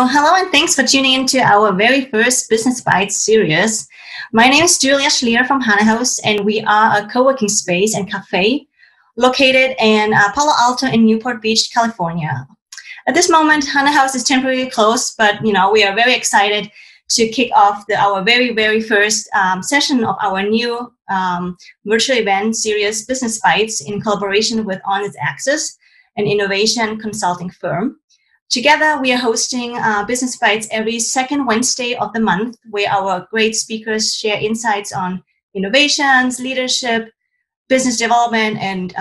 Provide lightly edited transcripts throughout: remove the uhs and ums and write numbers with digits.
Well, hello and thanks for tuning into our very first Business Bites series. My name is Julia Schlier from Hana House, and we are a co-working space and cafe located in Palo Alto in Newport Beach, California. At this moment, Hana House is temporarily closed, but we are very excited to kick off our very first session of our new virtual event series, Business Bites, in collaboration with Honest Access, an innovation consulting firm. Together, we are hosting Business Bites every second Wednesday of the month, where our great speakers share insights on innovations, leadership, business development, and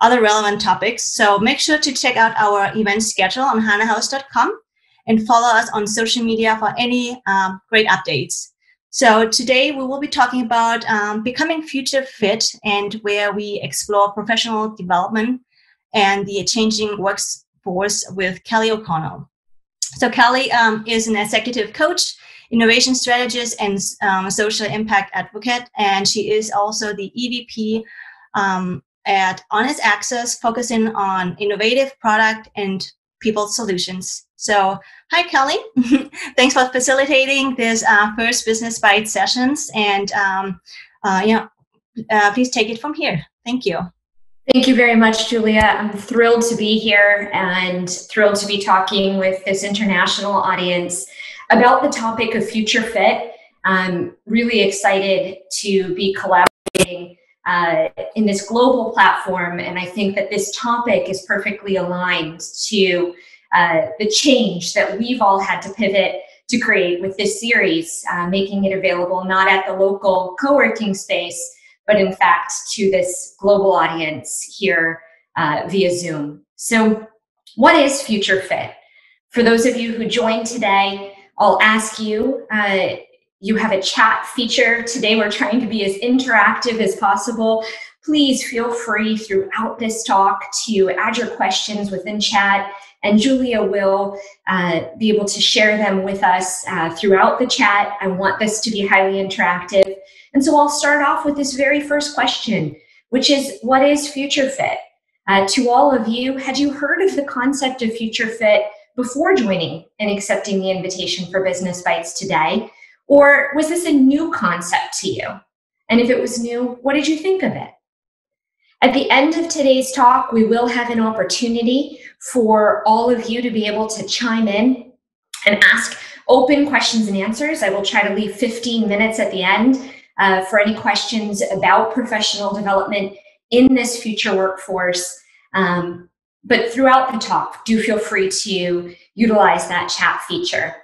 other relevant topics. So make sure to check out our event schedule on hanahouse.com and follow us on social media for any great updates. So today, we will be talking about becoming future fit, and where we explore professional development and the changing workforce with Kelly O'Connell. So Kelly is an executive coach, innovation strategist, and social impact advocate. And she is also the EVP at Honest Access, focusing on innovative product and people solutions. So hi, Kelly. Thanks for facilitating this first Business Bite sessions. And please take it from here. Thank you. Thank you very much, Julia. I'm thrilled to be here and thrilled to be talking with this international audience about the topic of future fit. I'm really excited to be collaborating in this global platform, and I think that this topic is perfectly aligned to the change that we've all had to pivot to create with this series, making it available not at the local co-working space, but in fact to this global audience here via Zoom. So what is future fit? For those of you who joined today, I'll ask you, you have a chat feature. Today we're trying to be as interactive as possible. Please feel free throughout this talk to add your questions within chat, and Julia will be able to share them with us throughout the chat. I want this to be highly interactive. And so I'll start off with this very first question, which is, what is future fit? To all of you, had you heard of the concept of future fit before joining and accepting the invitation for Business Bites today? Or was this a new concept to you? And if it was new, what did you think of it? At the end of today's talk, we will have an opportunity for all of you to be able to chime in and ask open questions and answers. I will try to leave 15 minutes at the end for any questions about professional development in this future workforce. But throughout the talk, do feel free to utilize that chat feature.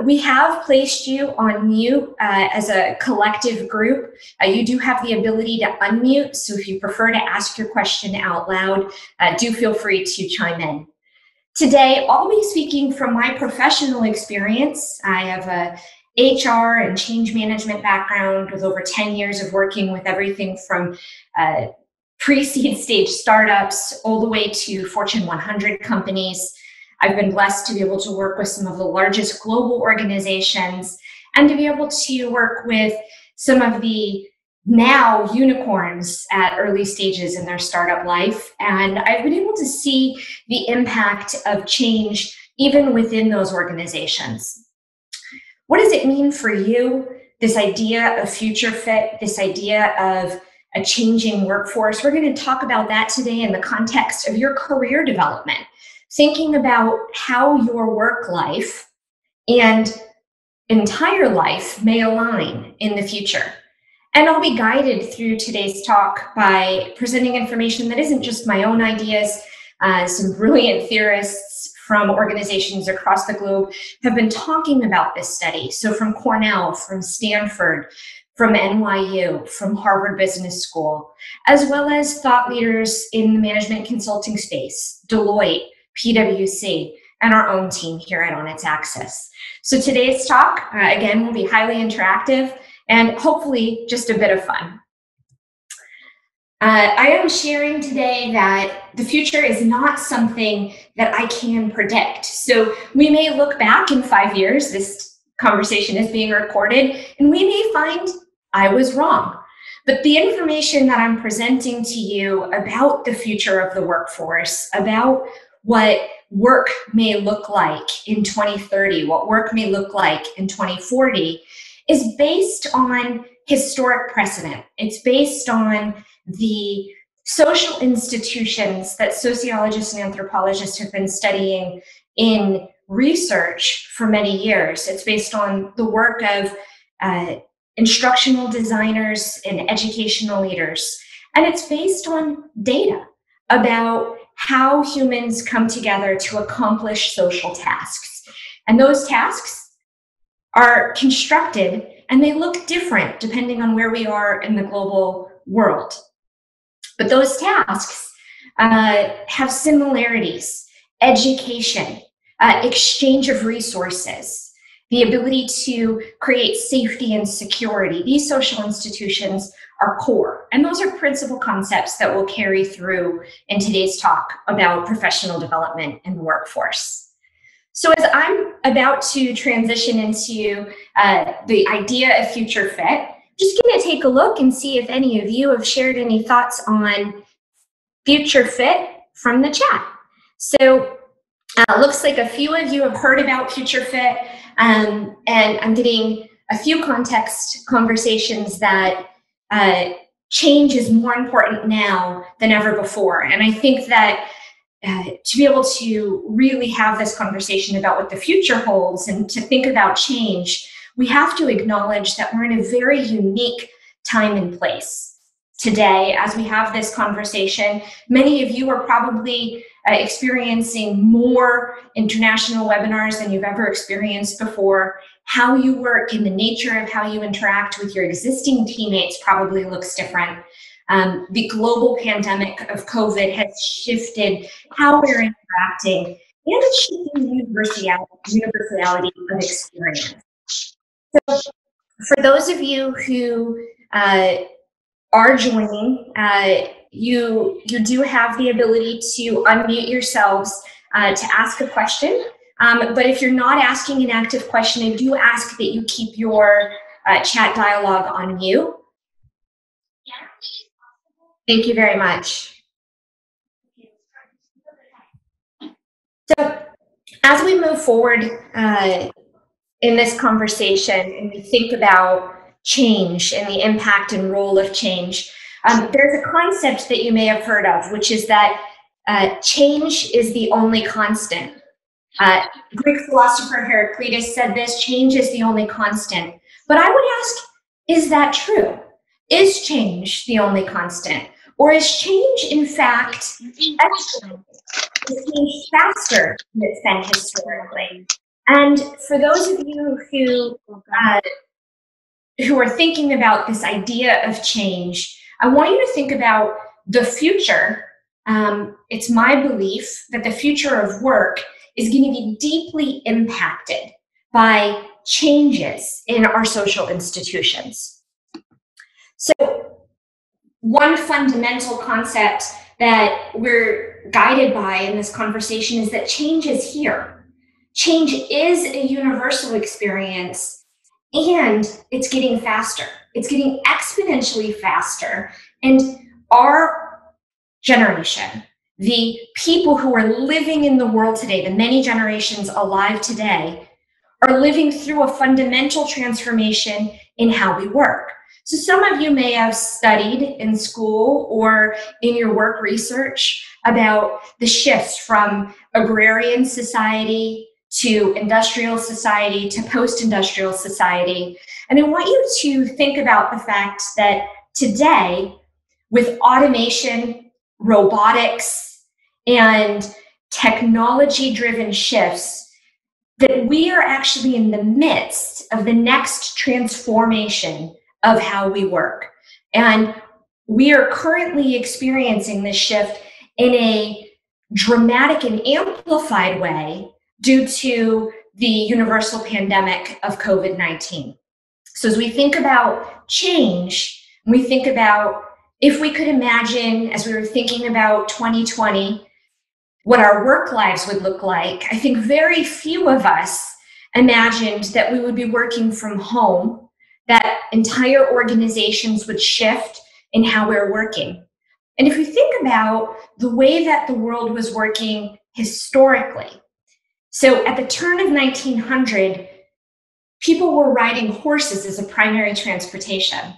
We have placed you on mute as a collective group. You do have the ability to unmute, so if you prefer to ask your question out loud, do feel free to chime in. Today, I'll be speaking from my professional experience. I have a HR and change management background with over 10 years of working with everything from pre-seed stage startups all the way to Fortune 100 companies. I've been blessed to be able to work with some of the largest global organizations and to be able to work with some of the now unicorns at early stages in their startup life. And I've been able to see the impact of change even within those organizations. What does it mean for you, this idea of future fit, this idea of a changing workforce? We're going to talk about that today in the context of your career development, thinking about how your work life and entire life may align in the future. And I'll be guided through today's talk by presenting information that isn't just my own ideas. Some brilliant theorists from organizations across the globe have been talking about this study. So from Cornell, from Stanford, from NYU, from Harvard Business School, as well as thought leaders in the management consulting space, Deloitte, PwC, and our own team here at Honest Access. So today's talk, again, will be highly interactive and hopefully just a bit of fun. I am sharing today that the future is not something that I can predict. So we may look back in 5 years, this conversation is being recorded, and we may find I was wrong. But the information that I'm presenting to you about the future of the workforce, about what work may look like in 2030, what work may look like in 2040, is based on historic precedent. It's based on the social institutions that sociologists and anthropologists have been studying in research for many years. It's based on the work of instructional designers and educational leaders. And it's based on data about how humans come together to accomplish social tasks. And those tasks are constructed and they look different depending on where we are in the global world. But those tasks have similarities: education, exchange of resources, the ability to create safety and security. These social institutions are core. And those are principal concepts that will carry through in today's talk about professional development in the workforce. So as I'm about to transition into the idea of future fit, just going to take a look and see if any of you have shared any thoughts on future fit from the chat. So looks like a few of you have heard about future fit, and I'm getting a few context conversations that change is more important now than ever before. And I think that to be able to really have this conversation about what the future holds and to think about change, we have to acknowledge that we're in a very unique time and place today as we have this conversation. Many of you are probably experiencing more international webinars than you've ever experienced before. How you work and the nature of how you interact with your existing teammates probably looks different. The global pandemic of COVID has shifted how we're interacting, and it's shifting the universality of experience. So for those of you who are joining, you do have the ability to unmute yourselves to ask a question. But if you're not asking an active question, I do ask that you keep your chat dialogue on mute. Thank you very much. So as we move forward in this conversation and we think about change and the impact and role of change, there's a concept that you may have heard of, which is that change is the only constant. Greek philosopher Heraclitus said this: change is the only constant. But I would ask, is that true? Is change the only constant? Or is change, in fact, exponential? Is change faster than it's been historically? And for those of you who are thinking about this idea of change, I want you to think about the future. It's my belief that the future of work is going to be deeply impacted by changes in our social institutions. So one fundamental concept that we're guided by in this conversation is that change is here. Change is a universal experience, and it's getting faster. It's getting exponentially faster. And our generation, the people who are living in the world today, the many generations alive today, are living through a fundamental transformation in how we work. So some of you may have studied in school or in your work research about the shifts from agrarian society to industrial society to post-industrial society. And I want you to think about the fact that today, with automation, robotics, and technology-driven shifts, that we are actually in the midst of the next transformation of how we work. And we are currently experiencing this shift in a dramatic and amplified way due to the universal pandemic of COVID-19. So as we think about change, we think about if we could imagine, as we were thinking about 2020, what our work lives would look like, I think very few of us imagined that we would be working from home, that entire organizations would shift in how we're working. And if you think about the way that the world was working historically. So at the turn of 1900, people were riding horses as a primary transportation.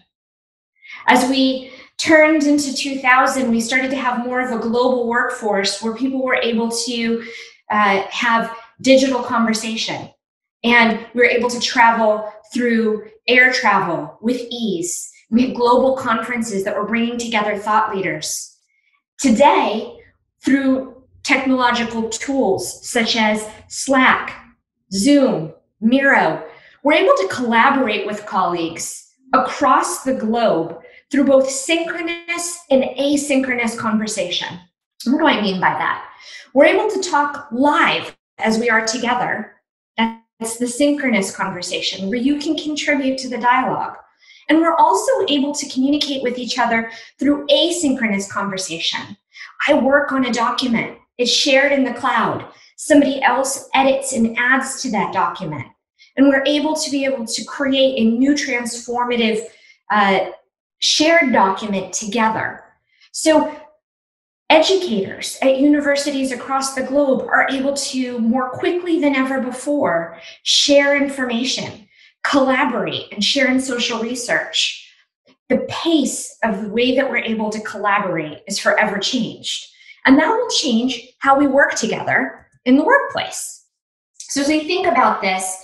As we turned into 2000, we started to have more of a global workforce where people were able to have digital conversation. And we were able to travel through air travel with ease. We had global conferences that were bringing together thought leaders. Today, through technological tools such as Slack, Zoom, Miro, we're able to collaborate with colleagues across the globe through both synchronous and asynchronous conversation. What do I mean by that? We're able to talk live as we are together. That's the synchronous conversation where you can contribute to the dialogue. And we're also able to communicate with each other through asynchronous conversation. I work on a document. It's shared in the cloud. Somebody else edits and adds to that document. And we're able to create a new transformative shared document together. So educators at universities across the globe are able to more quickly than ever before share information, collaborate, and share in social research. The pace of the way that we're able to collaborate is forever changed. And that will change how we work together in the workplace. So as we think about this,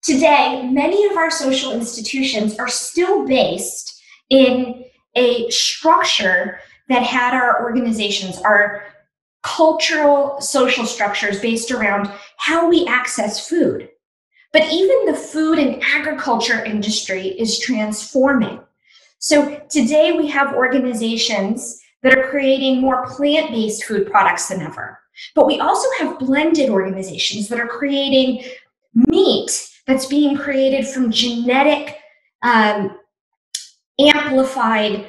today, many of our social institutions are still based in a structure that had our organizations, our cultural social structures based around how we access food. But even the food and agriculture industry is transforming. So today we have organizations that are creating more plant-based food products than ever. But we also have blended organizations that are creating meat that's being created from genetic amplified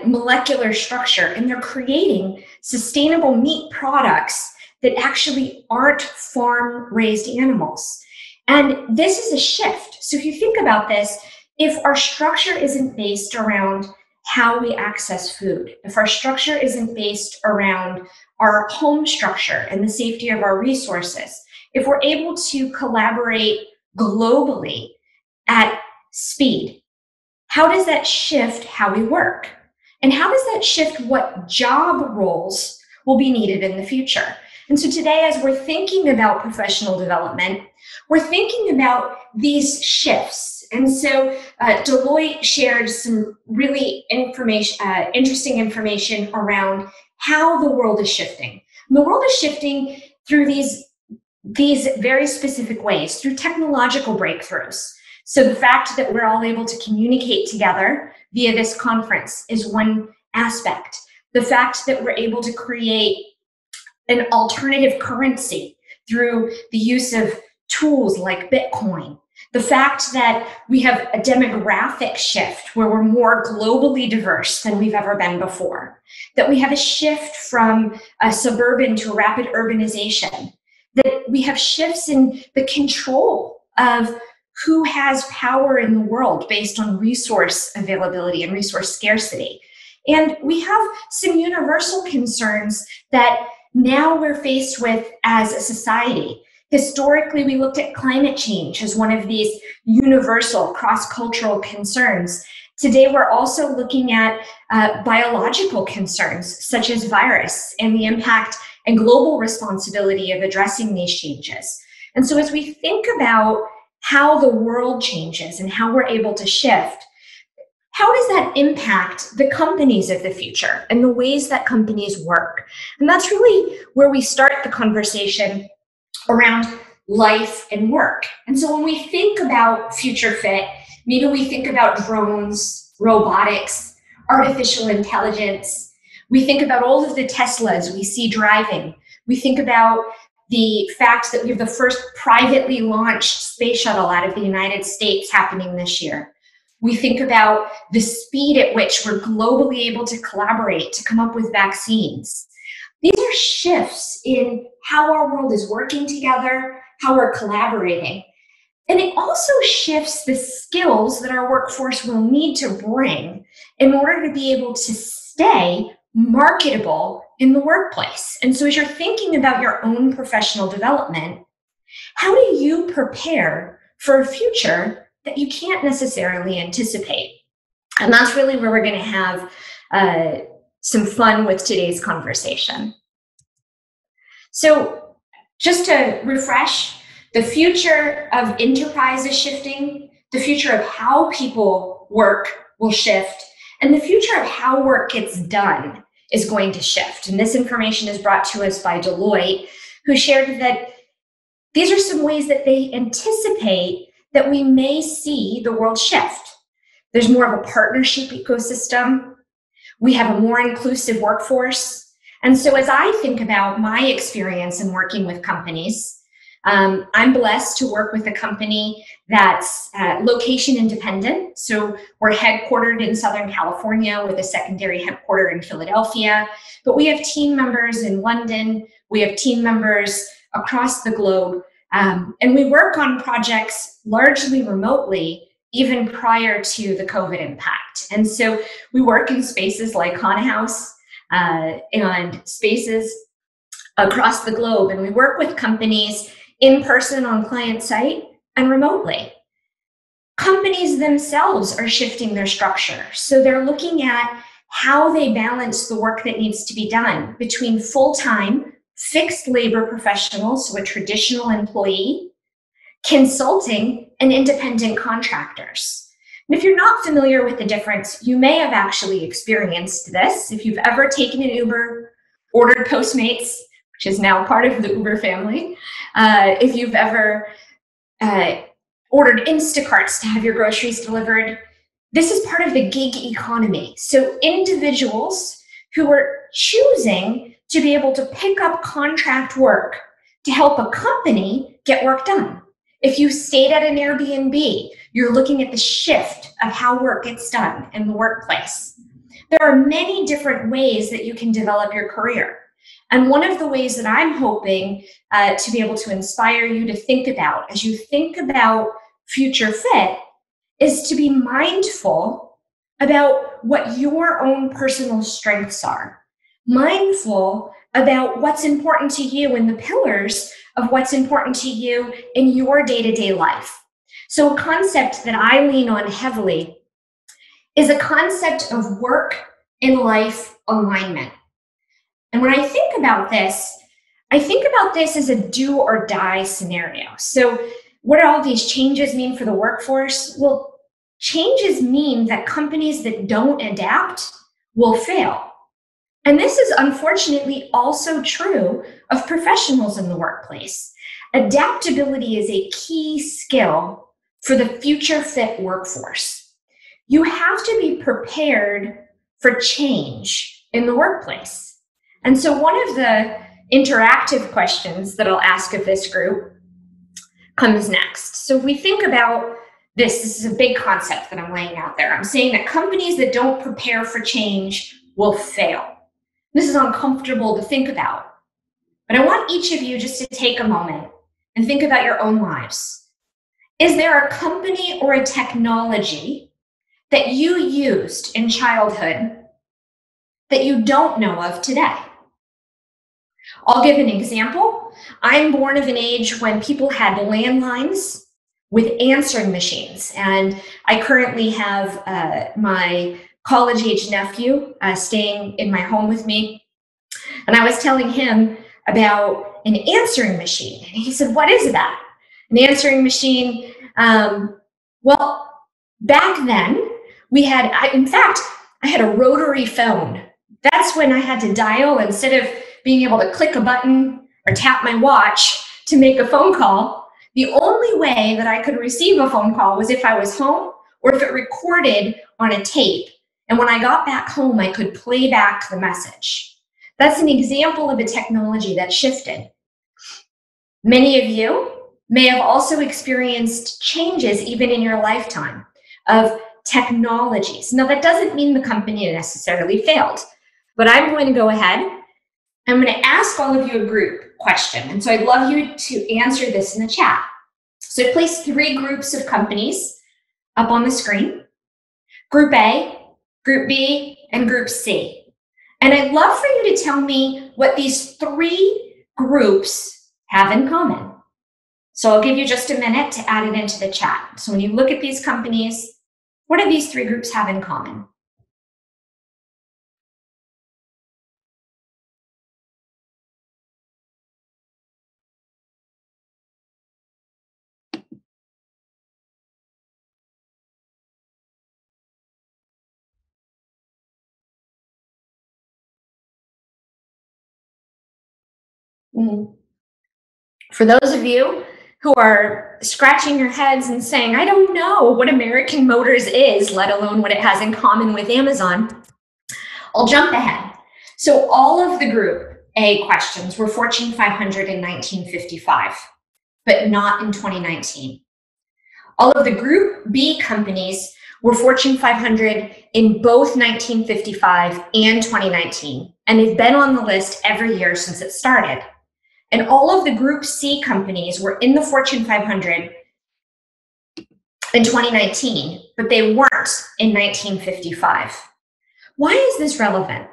molecular structure, and they're creating sustainable meat products that actually aren't farm-raised animals. And this is a shift. So if you think about this, if our structure isn't based around how we access food, if our structure isn't based around our home structure and the safety of our resources, if we're able to collaborate globally at speed, how does that shift how we work? And how does that shift what job roles will be needed in the future? And so today, as we're thinking about professional development, we're thinking about these shifts. And so Deloitte shared some really interesting information around how the world is shifting. And the world is shifting through these very specific ways, through technological breakthroughs. So the fact that we're all able to communicate together via this conference is one aspect. The fact that we're able to create an alternative currency through the use of tools like Bitcoin. The fact that we have a demographic shift where we're more globally diverse than we've ever been before. That we have a shift from a suburban to a rapid urbanization. That we have shifts in the control of who has power in the world based on resource availability and resource scarcity. And we have some universal concerns that now we're faced with as a society. Historically, we looked at climate change as one of these universal cross-cultural concerns. Today, we're also looking at biological concerns such as virus and the impact and global responsibility of addressing these changes. And so as we think about how the world changes and how we're able to shift, how does that impact the companies of the future and the ways that companies work? And that's really where we start the conversation around life and work. And so when we think about future fit, maybe we think about drones, robotics, artificial intelligence. We think about all of the Teslas we see driving. We think about the fact that we have the first privately launched space shuttle out of the United States happening this year. We think about the speed at which we're globally able to collaborate to come up with vaccines. These are shifts in how our world is working together, how we're collaborating. And it also shifts the skills that our workforce will need to bring in order to be able to stay marketable in the workplace. And so as you're thinking about your own professional development, how do you prepare for a future that you can't necessarily anticipate? And that's really where we're going to have some fun with today's conversation. So just to refresh, the future of enterprise is shifting, the future of how people work will shift, and the future of how work gets done is going to shift. And this information is brought to us by Deloitte, who shared that these are some ways that they anticipate that we may see the world shift. There's more of a partnership ecosystem. We have a more inclusive workforce. And so as I think about my experience in working with companies, I'm blessed to work with a company that's location independent. So we're headquartered in Southern California with a secondary headquarter in Philadelphia, but we have team members in London. We have team members across the globe. And we work on projects largely remotely, even prior to the COVID impact. And so we work in spaces like Hana House and spaces across the globe. And we work with companies in person on client site and remotely. Companies themselves are shifting their structure. So they're looking at how they balance the work that needs to be done between full-time fixed labor professionals, so a traditional employee, consulting, and independent contractors. And if you're not familiar with the difference, you may have actually experienced this. If you've ever taken an Uber, ordered Postmates, which is now part of the Uber family, if you've ever ordered Instacarts to have your groceries delivered, this is part of the gig economy. So individuals who are choosing to be able to pick up contract work to help a company get work done. If you stayed at an Airbnb, you're looking at the shift of how work gets done in the workplace. There are many different ways that you can develop your career. And one of the ways that I'm hoping to be able to inspire you to think about as you think about future fit is to be mindful about what your own personal strengths are. Mindful about what's important to you and the pillars of what's important to you in your day-to-day life. So a concept that I lean on heavily is a concept of work and life alignment. And when I think about this as a do or die scenario. So what do all these changes mean for the workforce? Well, changes mean that companies that don't adapt will fail. And this is unfortunately also true of professionals in the workplace. Adaptability is a key skill for the future fit workforce. You have to be prepared for change in the workplace. And so one of the interactive questions that I'll ask of this group comes next. So if we think about this is a big concept that I'm laying out there. I'm saying that companies that don't prepare for change will fail. This is uncomfortable to think about, but I want each of you just to take a moment and think about your own lives. Is there a company or a technology that you used in childhood that you don't know of today? I'll give an example. I'm born of an age when people had landlines with answering machines, and I currently have my college-age nephew staying in my home with me. And I was telling him about an answering machine. And he said, "What is that?" An answering machine. Well, back then we had, I had a rotary phone. That's when I had to dial instead of being able to click a button or tap my watch to make a phone call. The only way that I could receive a phone call was if I was home or if it recorded on a tape. And when I got back home, I could play back the message. That's an example of a technology that shifted. Many of you may have also experienced changes even in your lifetime of technologies. Now, that doesn't mean the company necessarily failed, but I'm going to go ahead. I'm going to ask all of you a group question. And so I'd love you to answer this in the chat. So I placed 3 groups of companies up on the screen. Group A, Group B, and Group C. And I'd love for you to tell me what these three groups have in common. So I'll give you just a minute to add it into the chat. So when you look at these companies, what do these three groups have in common? For those of you who are scratching your heads and saying, I don't know what American Motors is, let alone what it has in common with Amazon, I'll jump ahead. So all of the Group A questions were Fortune 500 in 1955, but not in 2019. All of the Group B companies were Fortune 500 in both 1955 and 2019, and they've been on the list every year since it started. And all of the Group C companies were in the Fortune 500 in 2019, but they weren't in 1955. Why is this relevant?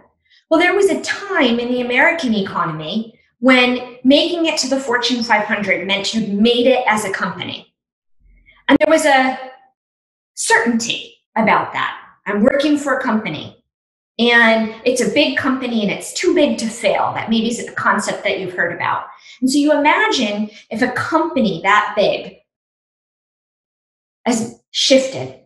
Well, there was a time in the American economy when making it to the Fortune 500 meant you'd made it as a company. And there was a certainty about that. I'm working for a company, and it's a big company and it's too big to fail. That maybe is a concept that you've heard about. And so you imagine if a company that big has shifted,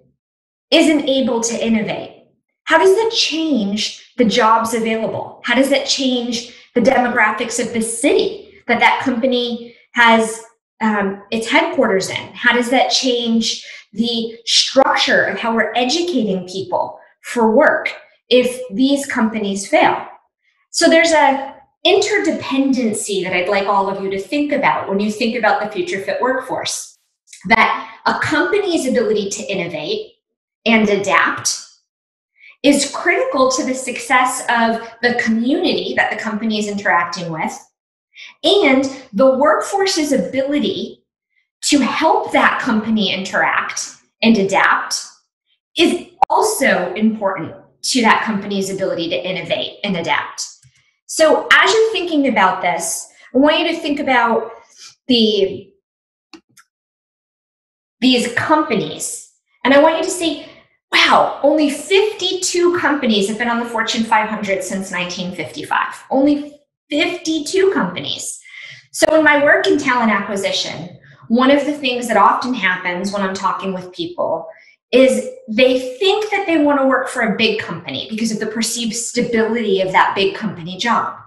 isn't able to innovate, how does that change the jobs available? How does that change the demographics of the city that that company has its headquarters in? How does that change the structure of how we're educating people for work if these companies fail? So there's a interdependency that I'd like all of you to think about when you think about the future fit workforce, that a company's ability to innovate and adapt is critical to the success of the community that the company is interacting with, and the workforce's ability to help that company interact and adapt is also important to that company's ability to innovate and adapt. So as you're thinking about this, I want you to think about these companies, and I want you to say, wow, only 52 companies have been on the Fortune 500 since 1955. Only 52 companies. So in my work in talent acquisition, one of the things that often happens when I'm talking with people is they think that they want to work for a big company because of the perceived stability of that big company job.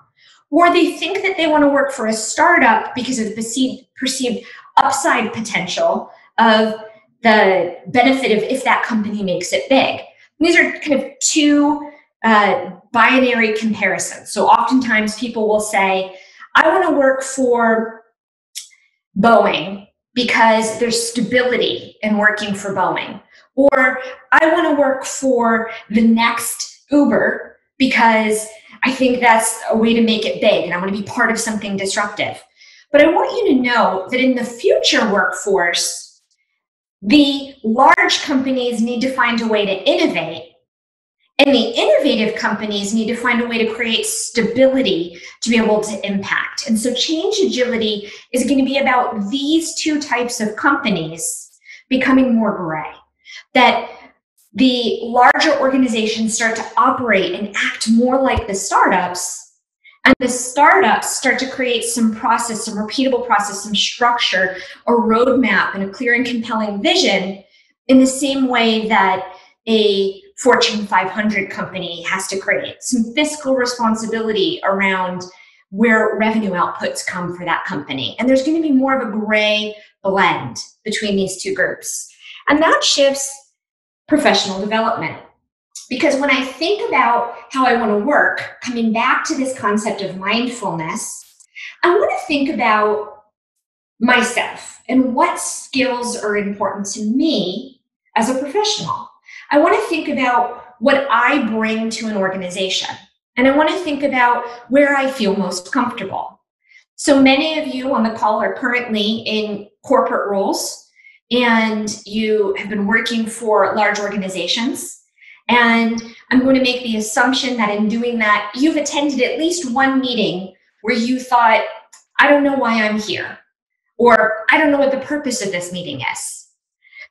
Or they think that they want to work for a startup because of the perceived upside potential of the benefit of if that company makes it big. And these are kind of two binary comparisons. So oftentimes people will say, I want to work for Boeing because there's stability in working for Boeing. Or I want to work for the next Uber because I think that's a way to make it big and I want to be part of something disruptive. But I want you to know that in the future workforce, the large companies need to find a way to innovate, and the innovative companies need to find a way to create stability to be able to impact. And so change agility is going to be about these two types of companies becoming more gray. That the larger organizations start to operate and act more like the startups, and the startups start to create some process, some repeatable process, some structure, a roadmap, and a clear and compelling vision in the same way that a Fortune 500 company has to create some fiscal responsibility around where revenue outputs come for that company. And there's going to be more of a gray blend between these two groups. And that shifts professional development. Because when I think about how I want to work, coming back to this concept of mindfulness, I want to think about myself and what skills are important to me as a professional. I want to think about what I bring to an organization. And I want to think about where I feel most comfortable. So many of you on the call are currently in corporate roles, and you have been working for large organizations. And I'm going to make the assumption that in doing that, you've attended at least one meeting where you thought, I don't know why I'm here, or I don't know what the purpose of this meeting is.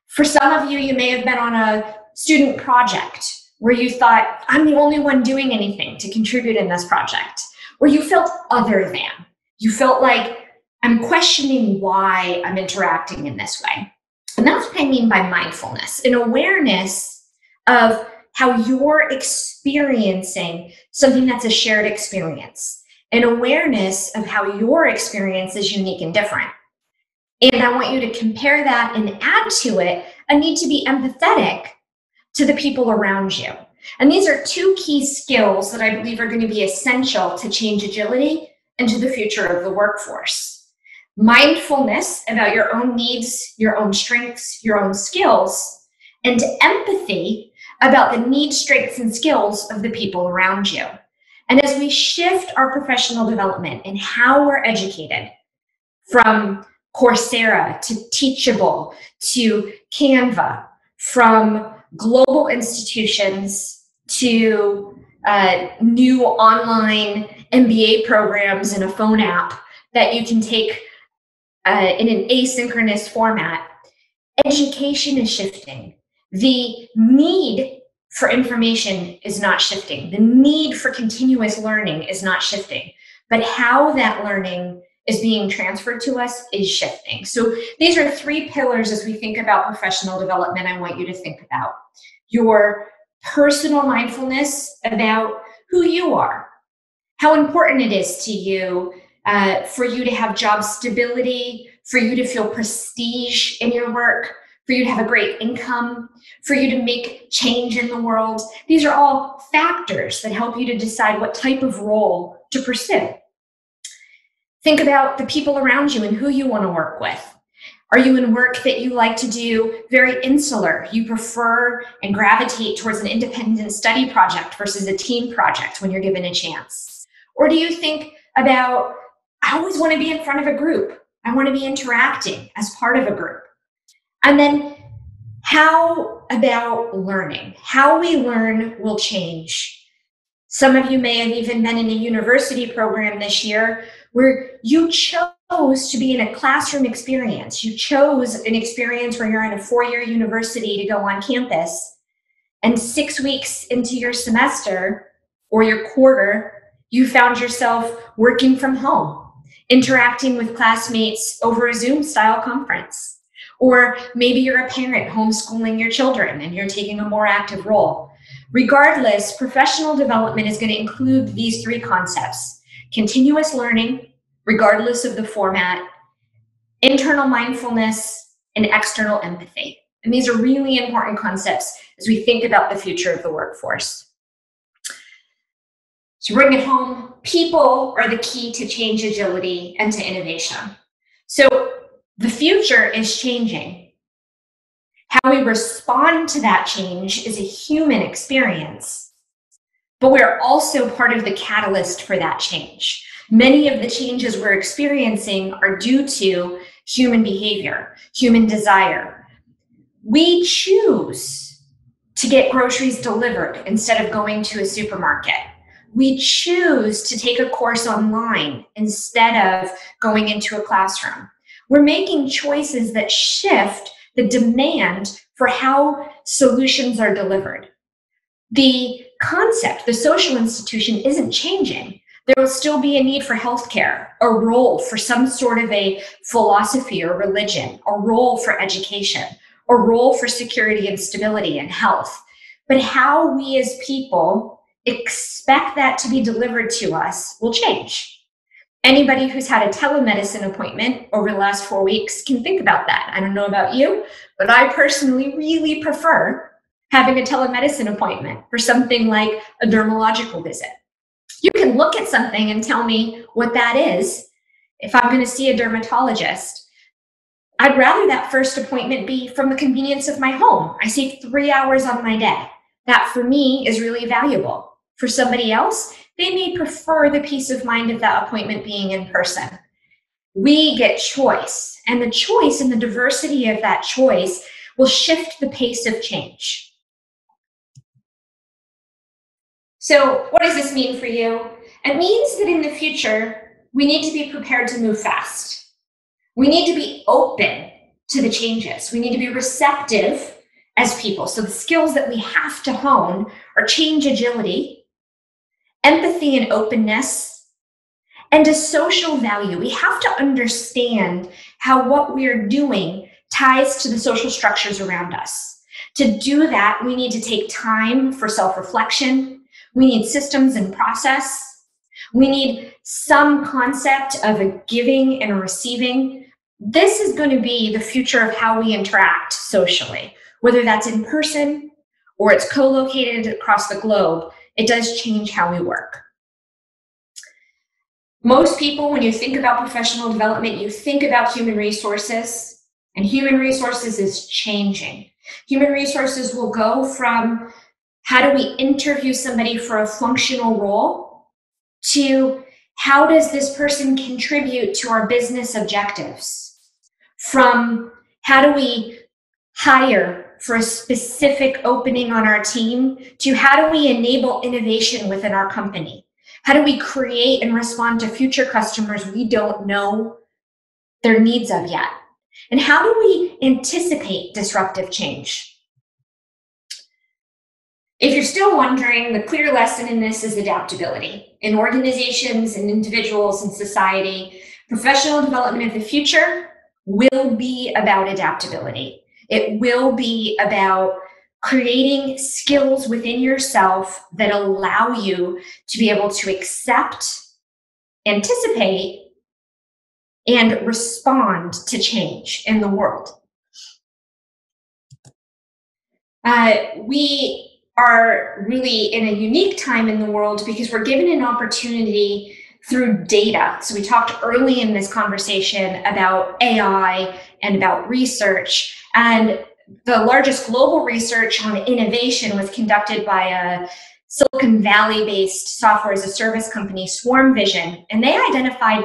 For some of you, you may have been on a student project where you thought, I'm the only one doing anything to contribute in this project, or you felt other than. You felt like, I'm questioning why I'm interacting in this way. And that's what I mean by mindfulness, an awareness of how you're experiencing something that's a shared experience, an awareness of how your experience is unique and different. And I want you to compare that and add to it a need to be empathetic to the people around you. And these are two key skills that I believe are going to be essential to change agility and to the future of the workforce. Mindfulness about your own needs, your own strengths, your own skills, and empathy about the needs, strengths, and skills of the people around you. And as we shift our professional development and how we're educated from Coursera to Teachable to Canva, from global institutions to new online MBA programs and a phone app that you can take in an asynchronous format, education is shifting. The need for information is not shifting. The need for continuous learning is not shifting. But how that learning is being transferred to us is shifting. So these are three pillars as we think about professional development I want you to think about. Your personal mindfulness about who you are, how important it is to you for you to have job stability, for you to feel prestige in your work, for you to have a great income, for you to make change in the world. These are all factors that help you to decide what type of role to pursue. Think about the people around you and who you want to work with. Are you in work that you like to do very insular? You prefer and gravitate towards an independent study project versus a team project when you're given a chance? Or do you think about, I always want to be in front of a group. I want to be interacting as part of a group. And then how about learning? How we learn will change. Some of you may have even been in a university program this year where you chose to be in a classroom experience. You chose an experience where you're in a 4-year university to go on campus. And 6 weeks into your semester or your quarter, you found yourself working from home, interacting with classmates over a Zoom style conference. Or maybe you're a parent homeschooling your children and you're taking a more active role. Regardless, professional development is going to include these three concepts: continuous learning, regardless of the format, internal mindfulness, and external empathy. And these are really important concepts as we think about the future of the workforce. To bring it home, people are the key to change, agility, and to innovation. So the future is changing. How we respond to that change is a human experience, but we're also part of the catalyst for that change. Many of the changes we're experiencing are due to human behavior, human desire. We choose to get groceries delivered instead of going to a supermarket. We choose to take a course online instead of going into a classroom. We're making choices that shift the demand for how solutions are delivered. The concept, the social institution isn't changing. There will still be a need for healthcare, a role for some sort of a philosophy or religion, a role for education, a role for security and stability and health. But how we as people expect that to be delivered to us will change. Anybody who's had a telemedicine appointment over the last 4 weeks can think about that. I don't know about you, but I personally really prefer having a telemedicine appointment for something like a dermatological visit. You can look at something and tell me what that is. If I'm going to see a dermatologist, I'd rather that first appointment be from the convenience of my home. I save 3 hours on my day. That for me is really valuable. For somebody else, they may prefer the peace of mind of that appointment being in person. We get choice, and the choice and the diversity of that choice will shift the pace of change. So what does this mean for you? It means that in the future, we need to be prepared to move fast. We need to be open to the changes. We need to be receptive as people. So the skills that we have to hone are change agility, empathy and openness, and a social value. We have to understand how what we're doing ties to the social structures around us. To do that, we need to take time for self-reflection. We need systems and process. We need some concept of a giving and a receiving. This is going to be the future of how we interact socially, whether that's in person or it's co-located across the globe. It does change how we work. Most people, when you think about professional development, you think about human resources, and human resources is changing. Human resources will go from how do we interview somebody for a functional role to how does this person contribute to our business objectives? From how do we hire for a specific opening on our team to how do we enable innovation within our company? How do we create and respond to future customers we don't know their needs of yet? And how do we anticipate disruptive change? If you're still wondering, the clear lesson in this is adaptability. In organizations and individuals and society, professional development of the future will be about adaptability. It will be about creating skills within yourself that allow you to be able to accept, anticipate, and respond to change in the world. We are really in a unique time in the world because we're given an opportunity through data. So we talked early in this conversation about AI and about research, and the largest global research on innovation was conducted by a Silicon Valley-based software as a service company, Swarm Vision, and they identified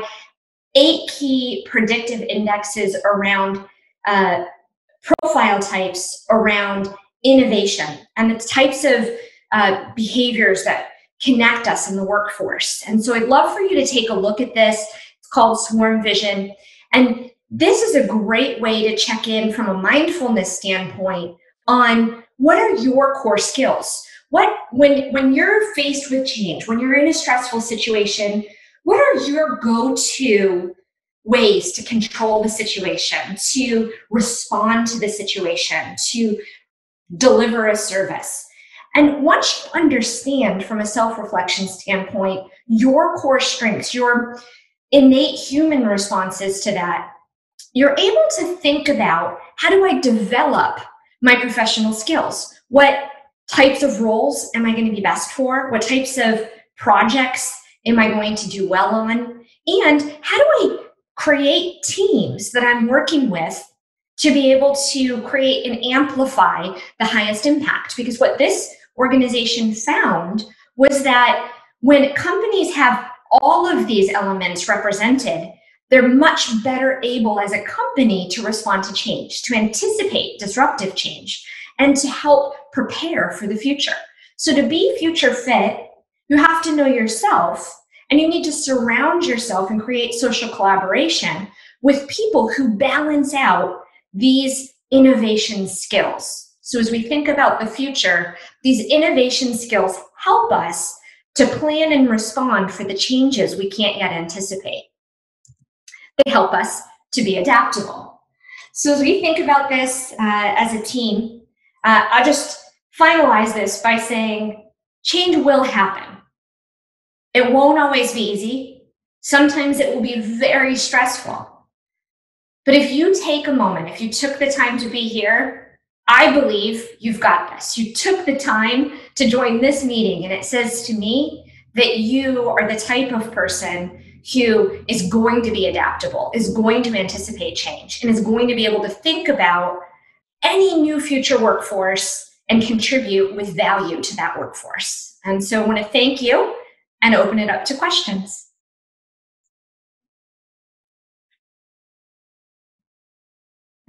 8 key predictive indexes around profile types around innovation and the types of behaviors that connect us in the workforce. And so I'd love for you to take a look at this. It's called Swarm Vision. And this is a great way to check in from a mindfulness standpoint on what are your core skills? When you're faced with change, when you're in a stressful situation, what are your go-to ways to control the situation, to respond to the situation, to deliver a service? And once you understand from a self-reflection standpoint, your core strengths, your innate human responses to that, you're able to think about, how do I develop my professional skills? What types of roles am I going to be best for? What types of projects am I going to do well on? And how do I create teams that I'm working with to be able to create and amplify the highest impact? Because what this organization found was that when companies have all of these elements represented, they're much better able as a company to respond to change, to anticipate disruptive change, and to help prepare for the future. So to be future fit, you have to know yourself, and you need to surround yourself and create social collaboration with people who balance out these innovation skills. So as we think about the future, these innovation skills help us to plan and respond for the changes we can't yet anticipate. They help us to be adaptable. So as we think about this as a team, I'll just finalize this by saying change will happen. It won't always be easy. Sometimes it will be very stressful. But if you take a moment, if you took the time to be here, I believe you've got this. You took the time to join this meeting, and it says to me that you are the type of person who is going to be adaptable, is going to anticipate change, and is going to be able to think about any new future workforce and contribute with value to that workforce. And so I want to thank you and open it up to questions.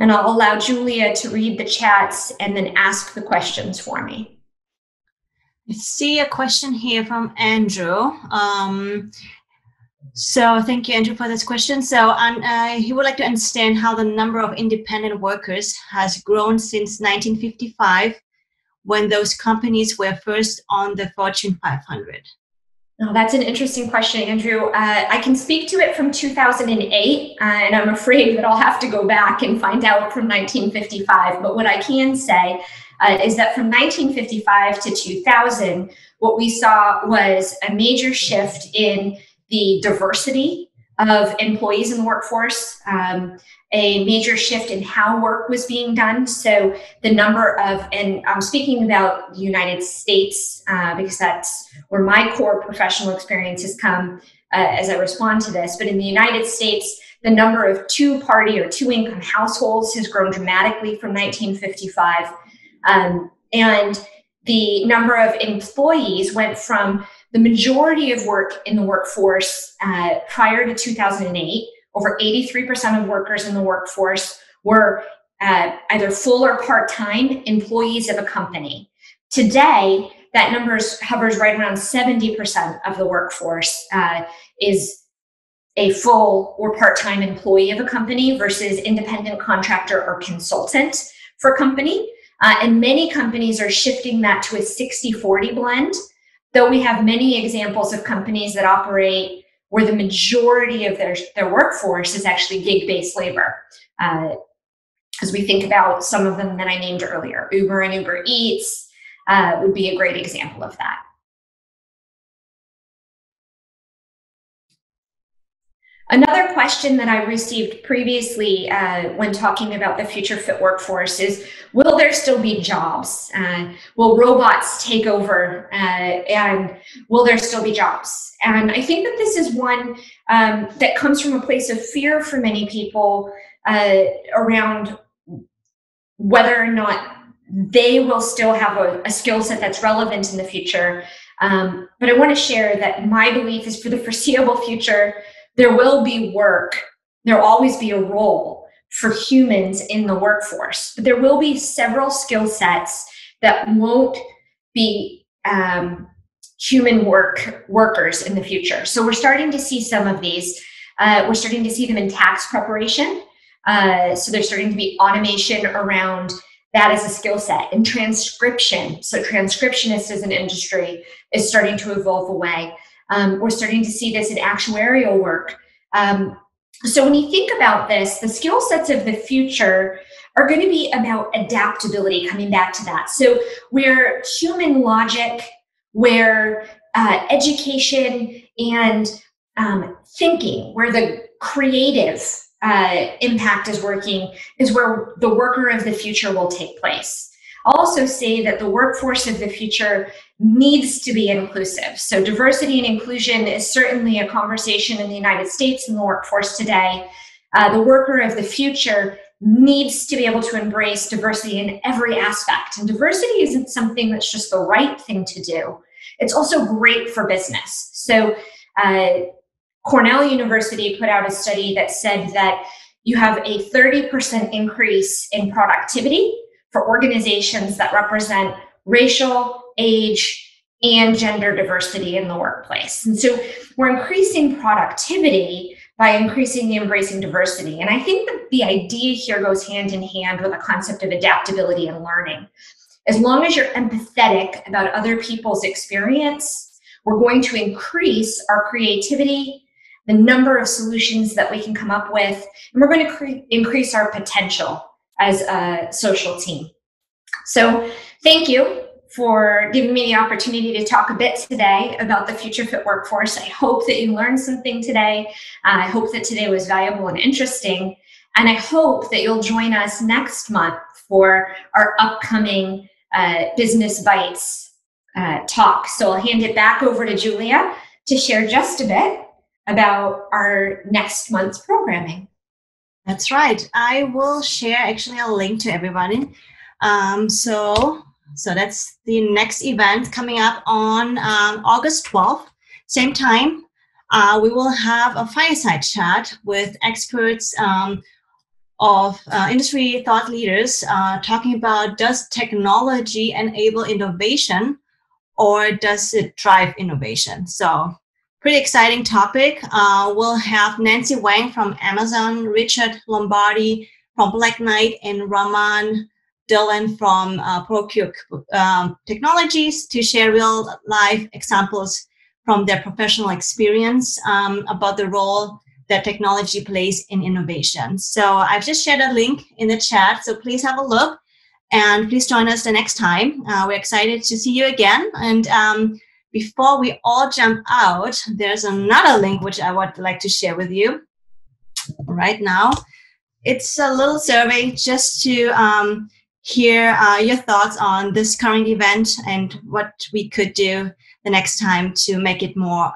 And I'll allow Julia to read the chats and then ask the questions for me. I see a question here from Andrew. So thank you, Andrew, for this question. So he would like to understand how the number of independent workers has grown since 1955, when those companies were first on the Fortune 500. Oh, that's an interesting question, Andrew. I can speak to it from 2008, and I'm afraid that I'll have to go back and find out from 1955. But what I can say is that from 1955 to 2000, what we saw was a major shift in the diversity of employees in the workforce, a major shift in how work was being done. So the number of, and I'm speaking about the United States because that's where my core professional experience has come as I respond to this. But in the United States, the number of two-party or two-income households has grown dramatically from 1955. And the number of employees went from the majority of work in the workforce prior to 2008, over 83% of workers in the workforce were either full or part-time employees of a company. Today, that number hovers right around 70% of the workforce is a full or part-time employee of a company versus independent contractor or consultant for a company. And many companies are shifting that to a 60-40 blend, though we have many examples of companies that operate where the majority of their workforce is actually gig-based labor. As we think about some of them that I named earlier, Uber and Uber Eats would be a great example of that. Another question that I received previously when talking about the future fit workforce is, will there still be jobs? Will robots take over? And will there still be jobs? And I think that this is one that comes from a place of fear for many people around whether or not they will still have a skill set that's relevant in the future. But I want to share that my belief is for the foreseeable future, there will be work. There'll always be a role for humans in the workforce, but there will be several skill sets that won't be human workers in the future. So we're starting to see some of these. We're starting to see them in tax preparation. So there's starting to be automation around that as a skill set. And transcription, so transcriptionist as an industry is starting to evolve away. We're starting to see this in actuarial work. So when you think about this, the skill sets of the future are going to be about adaptability, coming back to that. So where human logic, where education and thinking, where the creative impact is working, is where the worker of the future will take place. I'll also say that the workforce of the future needs to be inclusive. So diversity and inclusion is certainly a conversation in the United States in the workforce today. The worker of the future needs to be able to embrace diversity in every aspect. And diversity isn't something that's just the right thing to do. It's also great for business. So Cornell University put out a study that said that you have a 30% increase in productivity for organizations that represent racial, age, and gender diversity in the workplace. And so we're increasing productivity by increasing and embracing diversity. And I think that the idea here goes hand in hand with the concept of adaptability and learning. As long as you're empathetic about other people's experience, we're going to increase our creativity, the number of solutions that we can come up with, and we're going to increase our potential as a social team. So thank you for giving me the opportunity to talk a bit today about the Future Fit workforce. I hope that you learned something today. I hope that today was valuable and interesting. And I hope that you'll join us next month for our upcoming Business Bites talk. So I'll hand it back over to Julia to share just a bit about our next month's programming. That's right. I will share actually a link to everybody. So that's the next event coming up on August 12th, same time. We will have a fireside chat with experts of industry thought leaders talking about, does technology enable innovation, or does it drive innovation? So pretty exciting topic. We'll have Nancy Wang from Amazon, Richard Lombardi from Black Knight, and Raman Dylan from Procure Technologies to share real life examples from their professional experience about the role that technology plays in innovation. So I've just shared a link in the chat, so please have a look and please join us the next time. We're excited to see you again. And before we all jump out, there's another link which I would like to share with you right now. It's a little survey just to hear your thoughts on this current event and what we could do the next time to make it more,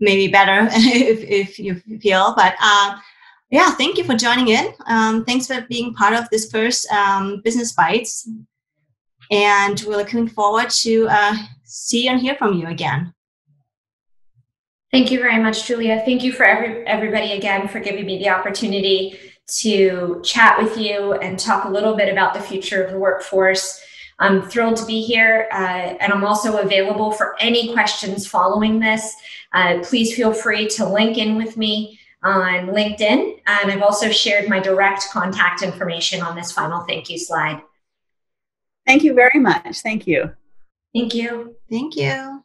maybe better if you feel. But yeah, thank you for joining in. Thanks for being part of this first Business Bites. And we're looking forward to see and hear from you again. Thank you very much, Julia. Thank you for everybody again for giving me the opportunity to chat with you and talk a little bit about the future of the workforce. I'm thrilled to be here, and I'm also available for any questions following this. Please feel free to link in with me on LinkedIn, and I've also shared my direct contact information on this final thank you slide. Thank you very much. Thank you. Thank you. Thank you.